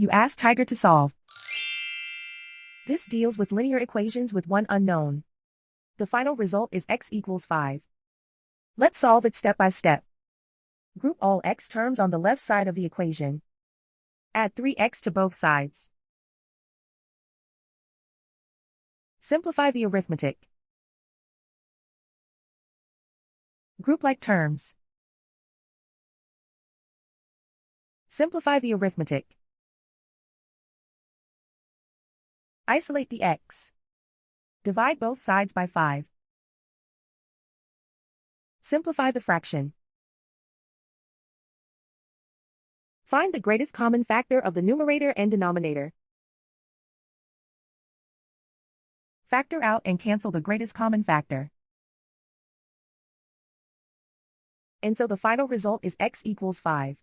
You ask Tiger to solve. This deals with linear equations with one unknown. The final result is x equals 5. Let's solve it step by step. Group all x terms on the left side of the equation. Add 3x to both sides. Simplify the arithmetic. Group like terms. Simplify the arithmetic. Isolate the x. Divide both sides by 5. Simplify the fraction. Find the greatest common factor of the numerator and denominator. Factor out and cancel the greatest common factor. And so the final result is x equals 5.